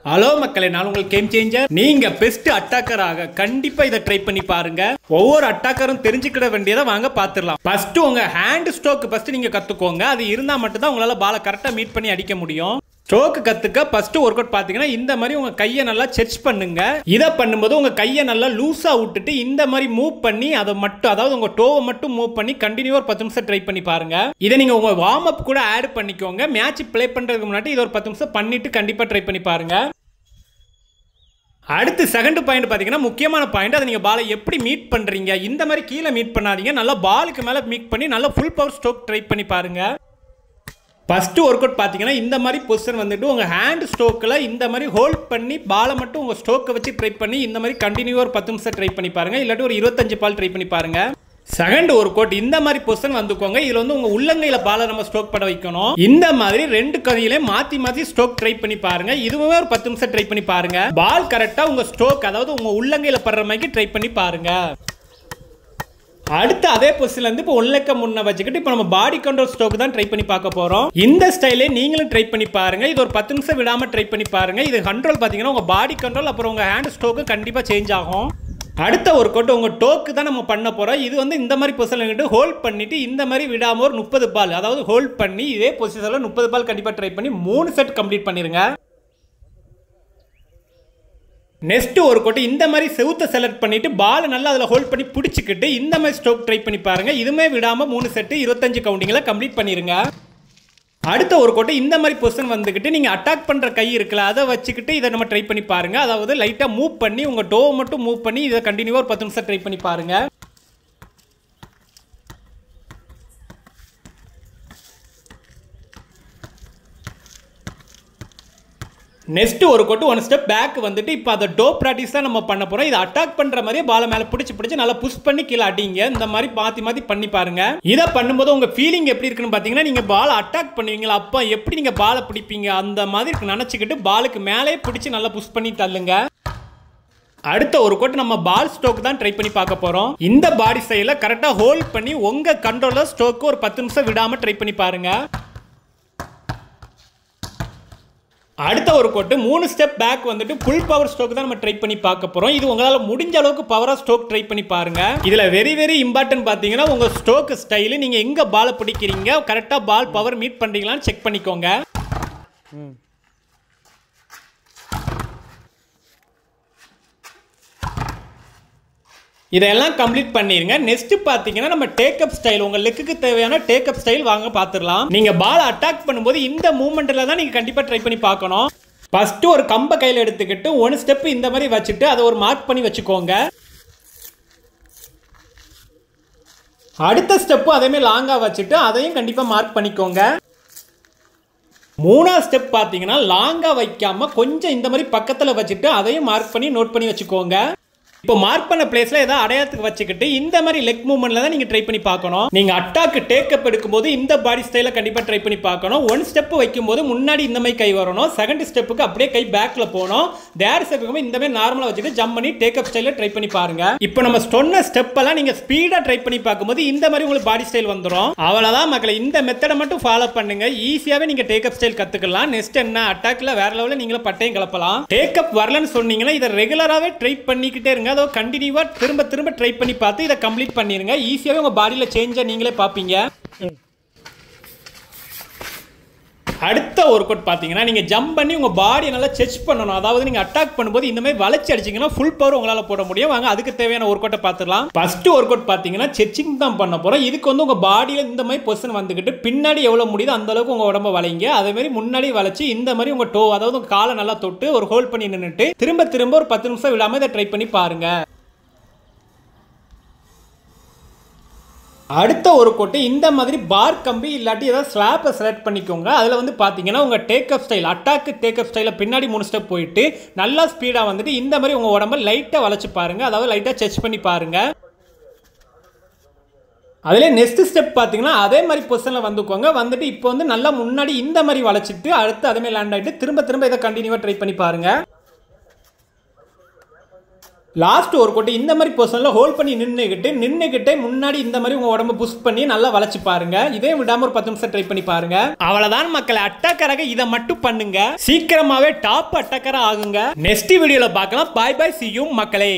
Hello மக்களே, நான் உங்கள் கேம் சேஞ்சர். நீங்க பெஸ்ட் அட்டாக்கராக கண்டிப்பா இதை ட்ரை பண்ணி பாருங்க. ஒவ்வொரு அட்டாக்கரும் தெரிஞ்சுக்கிட வேண்டியதை வாங்க பாத்துடலாம். ஃபர்ஸ்ட் உங்க ஹேண்ட் ஸ்ட்ரோக் ஃபர்ஸ்ட் நீங்க கத்துக்கோங்க. அது இருந்தா மட்டும் தான் உங்களால பாலை கரெக்டா மீட் பண்ணி அடிக்க முடியும். ஸ்ட்ரோக் கத்துக்க ஃபர்ஸ்ட் ஒர்க் அவுட் பாத்தீங்கன்னா இந்த மாதிரி உங்க கையை நல்லா செச் பண்ணுங்க. இதை பண்ணும்போது உங்க கையை நல்லா லூஸா விட்டுட்டு இந்த மாதிரி மூவ் பண்ணி அதை மட்டும், அதாவது உங்க டோவை மட்டும் மூவ் பண்ணி கண்டினியூவா ஒரு 10 நிமிஷம் ட்ரை பண்ணி பாருங்க. இதை நீங்க உங்க வார்ம் அப் கூட ஆட் பண்ணிக்கோங்க. மேட்ச் பிளே பண்றதுக்கு முன்னாடி இதை ஒரு 10 நிமிஷம் பண்ணிட்டு கண்டிப்பா ட்ரை பண்ணி பாருங்க. அடுத்து செகண்ட் பாயிண்ட் பாத்தீங்கன்னா முக்கியமான பாயிண்ட். அதை நீங்க பாலை எப்படி மீட் பண்றீங்க. இந்த மாதிரி கீழே மீட் பண்ணாதீங்க. நல்லா பாலுக்கு மேல மீட் பண்ணி நல்லா ஃபுல் பவர் ஸ்ட்ரோக் ட்ரை பண்ணி பாருங்க. ஃபர்ஸ்ட் ஒர்க் அவுட் பாத்தீங்கன்னா இந்த மாதிரி பொசிஷன் வந்துட்டு உங்க ஹேண்ட் ஸ்ட்ரோக்ல இந்த மாதிரி ஹோல்ட் பண்ணி பாலை மட்டும் உங்க ஸ்ட்ரோக்கை வச்சு ட்ரை பண்ணி இந்த மாதிரி கண்டினியூவா ஒரு 10 நிமிஷம் ட்ரை பண்ணி பாருங்க. இல்லாட்டி ஒரு 25 பால் ட்ரை பண்ணி பாருங்க. செகண்ட் ஒர்க் அவுட் இந்த மாதிரி பொசிஷன் வந்துக்கோங்க. இதுல வந்து உங்க உள்ளங்கையில பாலை நம்ம ஸ்ட்ரோக் பண்ண வைக்கணும். இந்த மாதிரி ரெண்டு கையிலே மாத்தி மாத்தி ஸ்ட்ரோக் ட்ரை பண்ணி பாருங்க. இதுவே ஒரு 10 நிமிஷம் ட்ரை பண்ணி பாருங்க. பால் கரெக்டா உங்க ஸ்ட்ரோக், அதாவது உங்க உள்ளங்கையில படுற மாதிரி ட்ரை பண்ணி பாருங்க. அடுத்து அதே பொசிஷன்ல இருந்து இப்போ ஒன்லக்க முன்ன வச்சுக்கிட்டு இப்போ நம்ம பாடி கண்ட்ரோல் ஸ்ட்ரோக் தான் ட்ரை பண்ணி பார்க்க போறோம். இந்த ஸ்டைலே நீங்களும் ட்ரை பண்ணி பாருங்க. இது ஒரு 10 நிமிஷம் விடாம ட்ரை பண்ணி பாருங்க. இது கண்ட்ரோல் பாத்தீங்கன்னா உங்க பாடி கண்ட்ரோல் அப்புறம் உங்க ஹேண்ட் ஸ்ட்ரோக் கண்டிப்பா சேஞ்ச் ஆகும். அடுத்த ஒரு கோட் உங்க டோக்கு தான் நம்ம பண்ண போறோம். இது வந்து இந்த மாதிரி பொசிஷன்ல ஹோல்ட் பண்ணிட்டு இந்த மாதிரி விடாம ஒரு 30 பால், அதாவது ஹோல்ட் பண்ணி இதே பொசிஷன்ல 30 பால் கண்டிப்பா ட்ரை பண்ணி 3 செட் கம்ப்ளீட் பண்ணிருங்க. நெக்ஸ்ட் ஒரு கோட் இந்த மாதிரி செவுத்த செலக்ட் பண்ணிட்டு பால் நல்லா அதில் ஹோல்ட் பண்ணி பிடிச்சிக்கிட்டு இந்த மாதிரி ஸ்ட்ரோக் ட்ரை பண்ணி பாருங்க. இதுமே விடாம 3 செட் 25 கவுண்டிங்ல கம்ப்ளீட் பண்ணிருங்க. அடுத்த ஒரு கோட்டை இந்த மாதிரி பொசிஷன் வந்துக்கிட்டு நீங்க அட்டாக் பண்ற கை இருக்குல்ல, அதை வச்சுக்கிட்டு இதை நம்ம ட்ரை பண்ணி பாருங்க. அதாவது லைட்டா மூவ் பண்ணி உங்க டோவை மட்டும் மூவ் பண்ணி இதை கண்டினியூவா ஒரு 10 நிமிஷம் ட்ரை பண்ணி பாருங்க. நெக்ஸ்ட் ஒரு கோட்டு ஒன் ஸ்டெப் பேக் வந்துட்டு இப்போ அதை டோ பிராக்டிஸ் தான் நம்ம பண்ண போறோம். இதை அட்டாக் பண்ற மாதிரியே பாலை மேல பிடிச்சு நல்லா புஷ் பண்ணி கீழே அடிங்க. இந்த மாதிரி மாத்தி மாத்தி பண்ணி பாருங்க. இதை பண்ணும்போது உங்க ஃபீலிங் எப்படி இருக்குன்னு பாத்தீங்கன்னா, நீங்க பால் அட்டாக் பண்ணுவீங்களா அப்ப எப்படி நீங்க பாலை பிடிப்பீங்க அந்த மாதிரி நினைச்சுக்கிட்டு பாலுக்கு மேலே பிடிச்சு நல்லா புஷ் பண்ணி தள்ளுங்க. அடுத்த ஒரு கோட் நம்ம பால் ஸ்ட்ரோக் தான் ட்ரை பண்ணி பார்க்க போறோம். இந்த பாடி ஸ்டைல கரெக்டா ஹோல்ட் பண்ணி உங்க கண்ட்ரோலர் ஸ்ட்ரோக் ஒரு 10 நிமிஷம் விடாம ட்ரை பண்ணி பாருங்க. அடுத்த ஒரு கோட்டு 3 ஸ்டெப் பேக் வந்துட்டு ஃபுல் பவர் ஸ்ட்ரோக் தான் நம்ம ட்ரை பண்ணி பார்க்க போறோம். இது உங்களால முடிஞ்ச அளவுக்கு பவரா ஸ்ட்ரோக் ட்ரை பண்ணி பாருங்க. இதுல வெரி இம்பார்ட்டன்ட் பாத்தீங்கன்னா உங்க ஸ்ட்ரோக் ஸ்டைல், நீங்க எங்க பாலை பிடிக்கிறீங்க, கரெக்டா பால் பவர் மீட் பண்றீங்களான்னு செக் பண்ணிக்கோங்க. இதெல்லாம் கம்ப்ளீட் பண்ணிருங்க. நெக்ஸ்ட் பாத்தீங்கன்னா நம்ம டேக் அப் ஸ்டைல், உங்க லெக்குக்கு தேவையான டேக் அப் ஸ்டைல் வாங்க பாத்துடலாம். நீங்க பால் அட்டாக் பண்ணும்போது இந்த மூவ்மெண்ட்ல தான் நீங்க கண்டிப்பா ட்ரை பண்ணி பார்க்கணும். ஃபர்ஸ்ட் ஒரு கம்ப கையில எடுத்துக்கிட்டு 1 ஸ்டெப் இந்த மாதிரி வச்சுட்டு அதை ஒரு மார்க் பண்ணி வச்சுக்கோங்க. அடுத்த ஸ்டெப் அதே மாதிரி லாங்கா வச்சுட்டு அதையும் கண்டிப்பா மார்க் பண்ணிக்கோங்க. 3ஆவது ஸ்டெப் பாத்தீங்கன்னா லாங்கா வைக்காம கொஞ்சம் இந்த மாதிரி பக்கத்துல வச்சுட்டு அதையும் மார்க் பண்ணி நோட் பண்ணி வச்சுக்கோங்க. இப்போ மார்க் பண்ண பிளேஸ்ல ஏதாவது அடையாளத்துக்கு வச்சுக்கிட்டு இந்த மாதிரி லெக் மூவ்மெண்ட்ல தான் நீங்க ட்ரை பண்ணி பார்க்கணும். நீங்க அட்டாக் டேக் அப் எடுக்கும்போது இந்த பாடி ஸ்டைல கண்டிப்பா ட்ரை பண்ணி பார்க்கணும். 1 ஸ்டெப் வைக்கும்போது முன்னாடி இந்த மாதிரி கை வரணும். செகண்ட் ஸ்டெப்புக்கு அப்படியே கை பேக்ல போகணும். தேர்ட் ஸ்டெப்புக்கு இந்த மாதிரி நார்மலா வச்சுட்டு ஜம்ப் பண்ணி டேக் அப் ஸ்டைல ட்ரை பண்ணி பாருங்க. இப்போ நம்ம சொன்ன ஸ்டெப் எல்லாம் நீங்க ஸ்பீடா ட்ரை பண்ணி பார்க்கும்போது இந்த மாதிரி உங்களுக்கு பாடி ஸ்டைல் வந்துடும். அவ்வளவுதான் மக்களே, இந்த மெத்தடை மட்டும் ஃபாலோ பண்ணுங்க. ஈஸியாவே நீங்க டேக் அப் ஸ்டைல் கத்துக்கலாம். நெக்ஸ்ட் என்ன, அட்டாக்ல வேற லெவல்ல நீங்களும் பட்டையும் கிளப்பலாம். டேக் அப் வரலன்னு சொன்னீங்கன்னா இதை ரெகுலராவே ட்ரை பண்ணிக்கிட்டே இருங்க. அதோ கண்டினியூவா திரும்ப ட்ரை பண்ணி பார்த்து இதை கம்ப்ளீட் பண்ணிருங்க. ஈஸியாவே உங்க பாடியில சேஞ்ச நீங்களே பாப்பீங்க. அடுத்த ஒரு கோட் பாத்தீங்கன்னா நீங்க ஜம்ப் பண்ணி உங்க பாடியை நல்லா செச் பண்ணணும். அதாவது நீங்க அட்டாக் பண்ணும்போது இந்த மாதிரி வளைச்சு அடிச்சீங்கன்னா ஃபுல் பவர் உங்களால போட முடியும். வாங்க அதுக்கு தேவையான ஒரு கோட்டை பார்த்துடலாம். ஃபர்ஸ்ட் ஒரு கோட் பாத்தீங்கன்னா செச்சிங் தான் பண்ண போறோம். இதுக்கு வந்து உங்க பாடியில இந்த மாதிரி பொசிஷன் வந்துகிட்டு பின்னாடி எவ்வளவு முடியுதோ அந்த அளவுக்கு உங்க உடம்ப வளைங்க. அதே மாதிரி முன்னாடி வளைச்சு இந்த மாதிரி உங்க டோ, அதாவது உங்க காலை நல்லா தொட்டு ஒரு ஹோல்ட் பண்ணி நின்னுட்டு திரும்ப ஒரு 10 நிமிஷம் விடாம இதை ட்ரை பண்ணி பாருங்க. அடுத்த ஒரு கோட்டு இந்த மாதிரி பார் கம்பி இல்லாட்டி ஏதாவது ஸ்லாப்பை செலக்ட் பண்ணிக்கோங்க. அதில் வந்து பார்த்தீங்கன்னா உங்கள் take up style, attack take up ஸ்டைலில் பின்னாடி 3 ஸ்டெப் போயிட்டு நல்லா ஸ்பீடாக வந்துட்டு இந்த மாதிரி உங்கள் உடம்ப லைட்டாக வளைச்சு பாருங்க. அதாவது லைட்டாக செச் பண்ணி பாருங்க. அதிலே நெக்ஸ்ட் ஸ்டெப் பார்த்தீங்கன்னா அதே மாதிரி பொசிஷனில் வந்துக்கோங்க. வந்துட்டு இப்போ வந்து நல்லா முன்னாடி இந்த மாதிரி வளைச்சிட்டு அடுத்து அதே மாதிரி லேண்ட் ஆகிட்டு திரும்ப இதை கண்டினியூவாக ட்ரை பண்ணி பாருங்க. லாஸ்ட் ஒரு கொட்டை இந்த மாதிரி பொசிஷன்ல ஹோல்ட் பண்ணி நின்னுக்கிட்டே முன்னாடி இந்த மாதிரி உங்க உடம்பு புஷ் பண்ணி நல்லா வளைச்சு பாருங்க. இதே விடாம ஒரு 10 நிமிஷம் ட்ரை பண்ணி பாருங்க. அவ்வளவுதான் மக்களே, அட்டாக்கராக இதை மட்டும் பண்ணுங்க, சீக்கிரமாவே டாப் அட்டாக்கரா ஆகுங்க. நெக்ஸ்ட் வீடியோல பார்க்கலாம். பை பை, see you மக்களே.